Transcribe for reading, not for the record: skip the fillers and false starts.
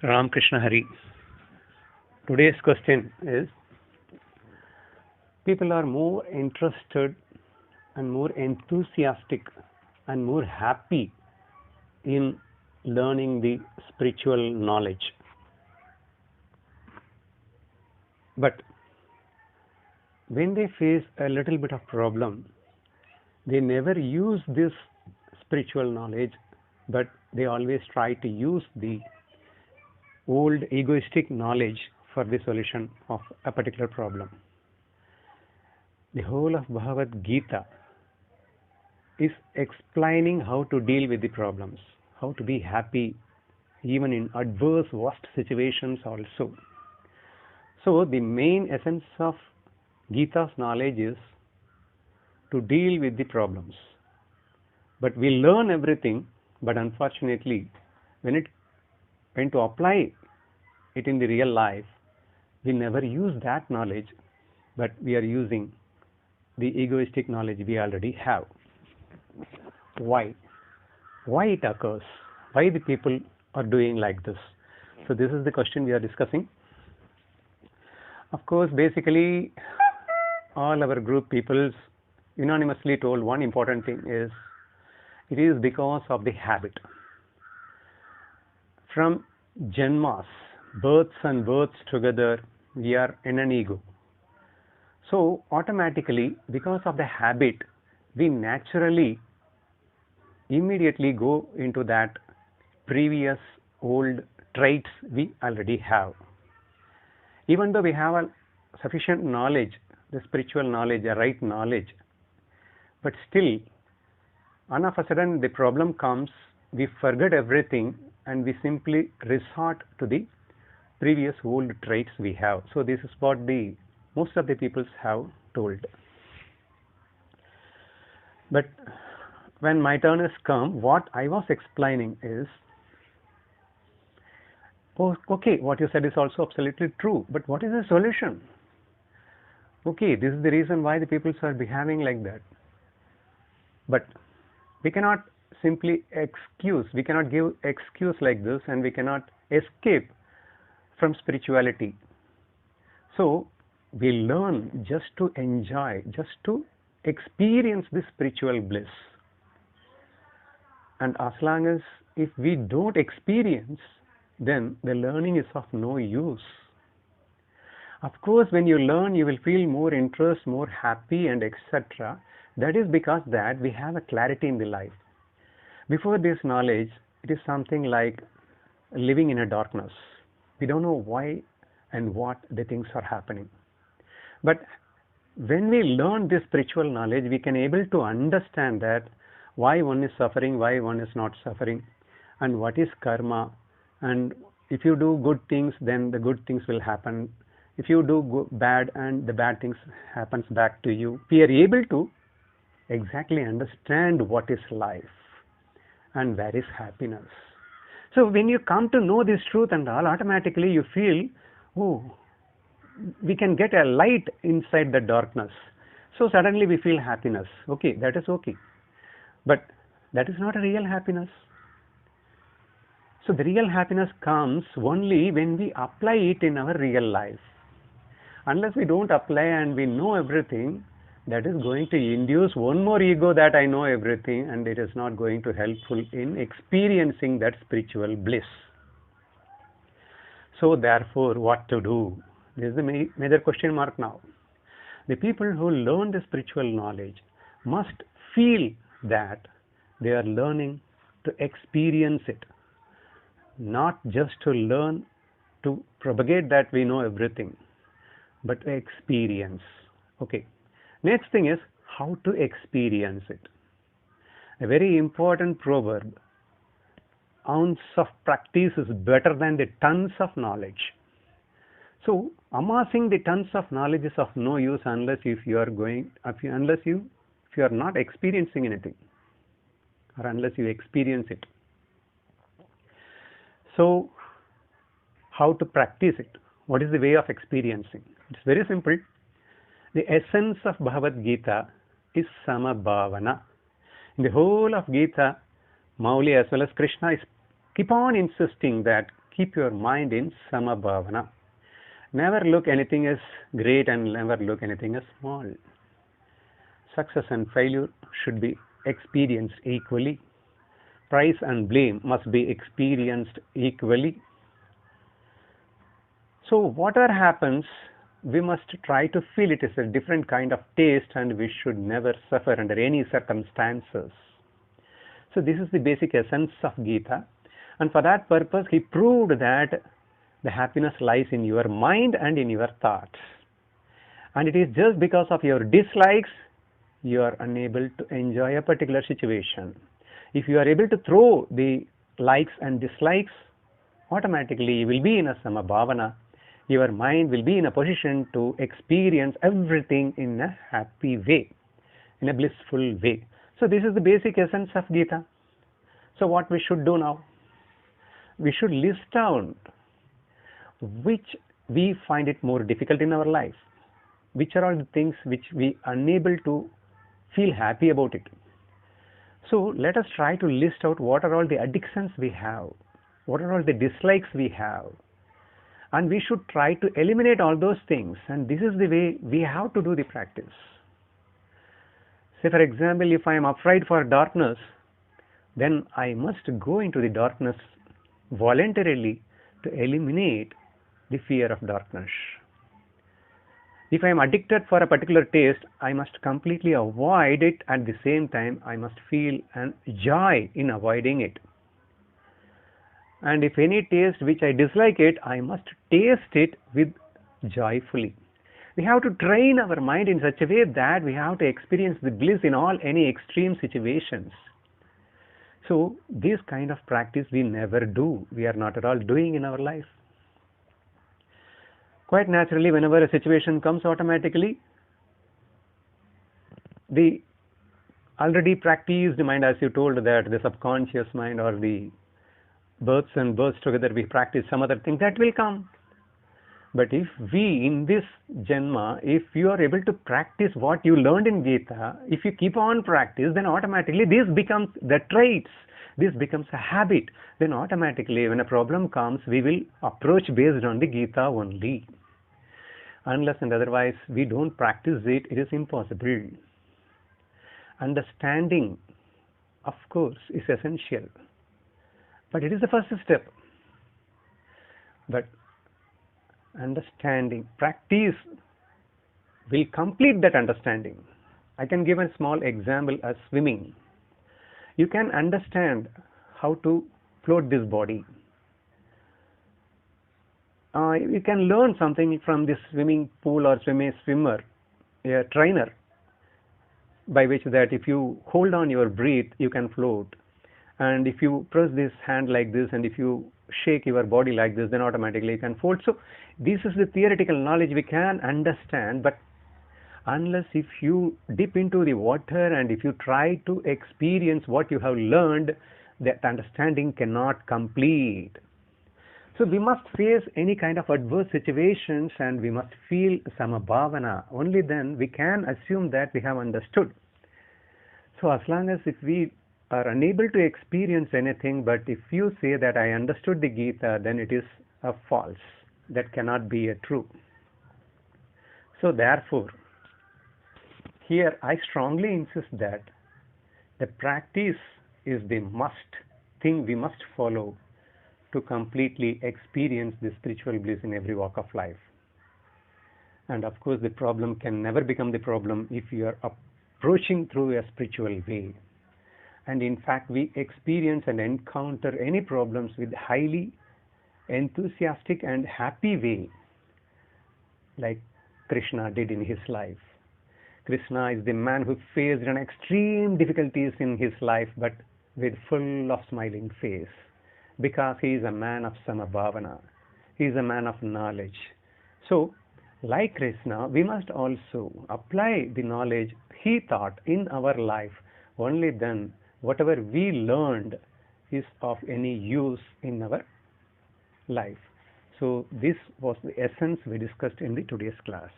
Ram Krishna Hari. Today's question is: people are more interested and more enthusiastic and more happy in learning the spiritual knowledge. But when they face a little bit of problem, they never use this spiritual knowledge, but they always try to use the old egoistic knowledge for the solution of a particular problem. The whole of Bhagavad Gita is explaining how to deal with the problems, how to be happy even in adverse, worst situations also. So the main essence of Gita's knowledge is to deal with the problems. But we learn everything, but unfortunately, when to apply it in the real life, we never use that knowledge, but we are using the egoistic knowledge we already have. Why? Why it occurs? Why the people are doing like this? So this is the question we are discussing. Of course, basically, all our group peoples unanimously told one important thing is, it is because of the habit. From Janmas, births and births together, we are in an ego. So automatically, because of the habit, we naturally immediately go into that previous old traits we already have. Even though we have a sufficient knowledge, the spiritual knowledge, the right knowledge, but still, all of a sudden the problem comes, we forget everything and we simply resort to the previous old traits we have. So this is what most of the people have told. But when my turn has come, what I was explaining is, okay, what you said is also absolutely true, but what is the solution? Okay, this is the reason why the people are behaving like that. But we cannot simply we cannot give excuse like this, and we cannot escape from spirituality. So we learn just to enjoy, just to experience this spiritual bliss. And as long as if we don't experience, then the learning is of no use. Of course, when you learn, you will feel more interest, more happy, and etc. That is because that we have a clarity in the life. Before this knowledge, it is something like living in a darkness. We don't know why and what the things are happening. But when we learn this spiritual knowledge, we can able to understand that why one is suffering, why one is not suffering, and what is karma. And if you do good things, then the good things will happen. If you do bad, and the bad things happens back to you. We are able to exactly understand what is life and where is happiness. So when you come to know this truth and all, automatically you feel, oh, we can get a light inside the darkness. So suddenly we feel happiness. Okay, that is okay. But that is not a real happiness. So the real happiness comes only when we apply it in our real life. Unless we don't apply and we know everything, that is going to induce one more ego that I know everything, and it is not going to helpful in experiencing that spiritual bliss. So therefore, what to do? This is the major question mark now. The people who learn the spiritual knowledge must feel that they are learning to experience it, not just to learn to propagate that we know everything, but to experience. Okay. Next thing is how to experience it. A very important proverb: ounce of practice is better than the tons of knowledge. So amassing the tons of knowledge is of no use unless you are not experiencing anything, or unless you experience it. So how to practice it? What is the way of experiencing? It's very simple. The essence of Bhagavad Gita is Samabhavana. In the whole of Gita, Mauli as well as Krishna keep on insisting that keep your mind in samabhavana. Never look anything as great and never look anything as small. Success and failure should be experienced equally. Praise and blame must be experienced equally. So whatever happens, we must try to feel it as a different kind of taste, and we should never suffer under any circumstances. So this is the basic essence of Gita, and for that purpose he proved that the happiness lies in your mind and in your thoughts. And it is just because of your dislikes you are unable to enjoy a particular situation. If you are able to throw the likes and dislikes, automatically you will be in a samabhavana. Your mind will be in a position to experience everything in a happy way, in a blissful way. So this is the basic essence of Gita. So what we should do now? We should list down which we find it more difficult in our life. Which are all the things which we are unable to feel happy about it. So let us try to list out what are all the addictions we have, what are all the dislikes we have, and we should try to eliminate all those things, and this is the way we have to do the practice. Say for example, if I am afraid for darkness, then I must go into the darkness voluntarily to eliminate the fear of darkness. If I am addicted for a particular taste, I must completely avoid it. At the same time, I must feel an joy in avoiding it. And if any taste which I dislike it, I must taste it with joyfully. We have to train our mind in such a way that we have to experience the bliss in any extreme situations. So this kind of practice we never do. We are not at all doing in our life. Quite naturally, whenever a situation comes, automatically the already practiced mind, as you told, that the subconscious mind or the births and births together, we practice some other thing, that will come. But if we in this Janma, if you are able to practice what you learned in Gita, if you keep on practice, then automatically this becomes the traits, this becomes a habit. Then automatically when a problem comes, we will approach based on the Gita only. Unless and otherwise we don't practice it, it is impossible. Understanding, of course, is essential, but it is the first step. But understanding, practice will complete that understanding. I can give a small example as swimming. You can understand how to float this body. You can learn something from this swimming pool or swimmer, a trainer, by which that if you hold on your breath, you can float. And if you press this hand like this, and if you shake your body like this, then automatically you can float. So this is the theoretical knowledge we can understand, but unless if you dip into the water and if you try to experience what you have learned, that understanding cannot complete. So we must face any kind of adverse situations and we must feel samabhavana. Only then we can assume that we have understood. So as long as if we are unable to experience anything, but if you say that I understood the Gita, then it is a false. That cannot be a true. So therefore, here I strongly insist that the practice is the must thing we must follow to completely experience the spiritual bliss in every walk of life. And of course, the problem can never become the problem if you are approaching through a spiritual way. And in fact, we experience and encounter any problems with highly enthusiastic and happy way, like Krishna did in his life. Krishna is the man who faced an extreme difficulties in his life, but with full of smiling face, because he is a man of samabhavana. He is a man of knowledge. So, like Krishna, we must also apply the knowledge he taught in our life. Only then, whatever we learned is of any use in our life. So, this was the essence we discussed in the today's class.